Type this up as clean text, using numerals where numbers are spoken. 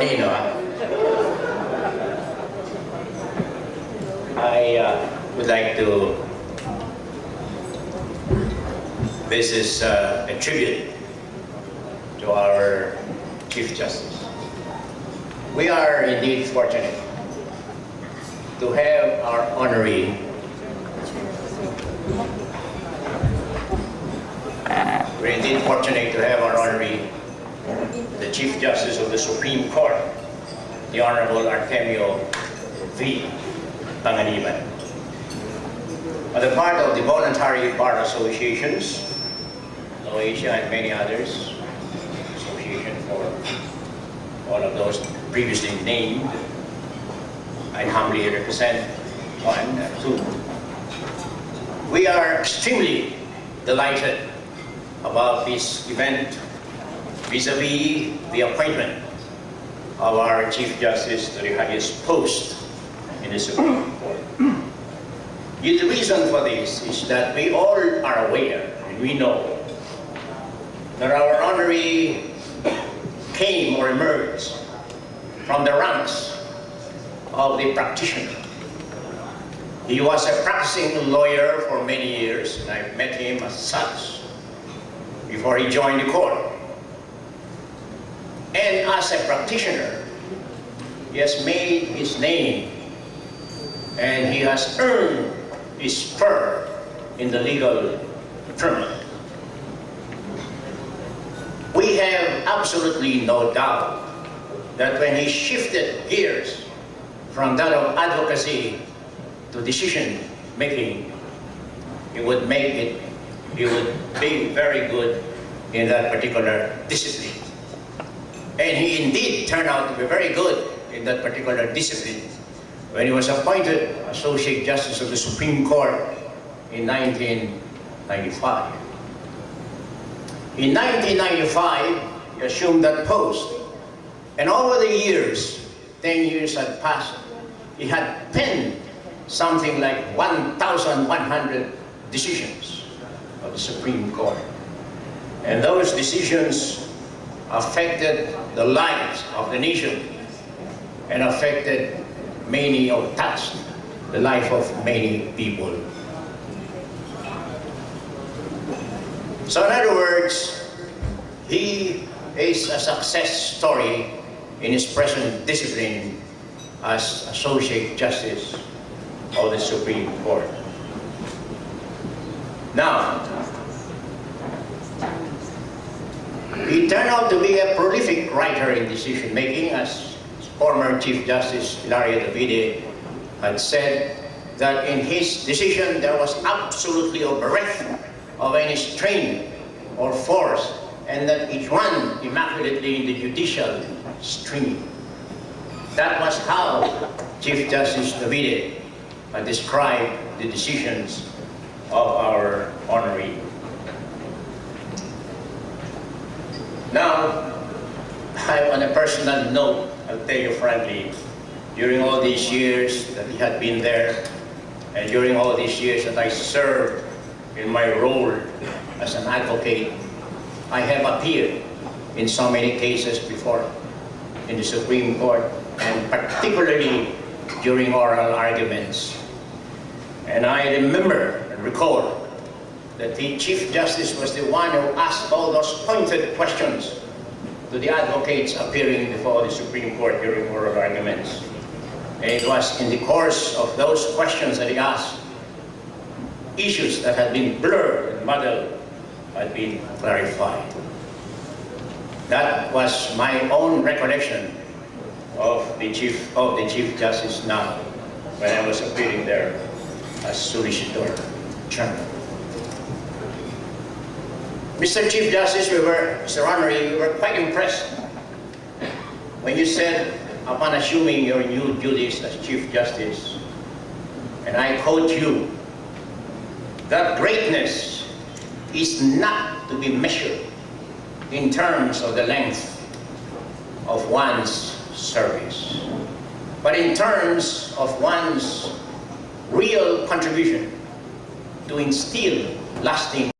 Filipino. I would like to, this is a tribute to our Chief Justice. We are indeed fortunate to have our honoree, we're indeed fortunate to have our honoree, the Chief Justice of the Supreme Court, the Honorable Artemio V. Panganiban. On the part of the voluntary bar associations, Asia and many others, association for all of those previously named, I humbly represent one and two. We are extremely delighted about this event vis-a-vis the appointment of our Chief Justice to the highest post in the Supreme Court. The reason for this is that we all are aware, and we know, that our honoree came or emerged from the ranks of the practitioner. He was a practicing lawyer for many years, and I met him as such before he joined the court. And as a practitioner, he has made his name and he has earned his spur in the legal firmament. We have absolutely no doubt that when he shifted gears from that of advocacy to decision making, he would be very good in that particular discipline. And he indeed turned out to be very good in that particular discipline when he was appointed Associate Justice of the Supreme Court in 1995. In 1995, he assumed that post, and over the years, 10 years had passed, he had penned something like 1,100 decisions of the Supreme Court. And those decisions affected the lives of the nation and affected many, or touched the life of many people. So in other words, he is a success story in his present discipline as Associate Justice of the Supreme Court. Now, he turned out to be a prolific writer in decision making, as former Chief Justice Hilario Davide had said that in his decision there was absolutely a breath of any strain or force, and that it ran immaculately in the judicial stream. That was how Chief Justice Davide had described the decisions of our honoree. Now, on a personal note, I'll tell you frankly, during all these years that he had been there, and during all these years that I served in my role as an advocate, I have appeared in so many cases before in the Supreme Court, and particularly during oral arguments. And I remember and recall that the Chief Justice was the one who asked all those pointed questions to the advocates appearing before the Supreme Court during oral arguments. And it was in the course of those questions that he asked, issues that had been blurred and muddled had been clarified. That was my own recollection of the Chief Justice now, when I was appearing there as Solicitor General. Mr. Chief Justice, Mr. Honoree, we were quite impressed when you said, upon assuming your new duties as Chief Justice, and I quote you, that greatness is not to be measured in terms of the length of one's service, but in terms of one's real contribution to instill lasting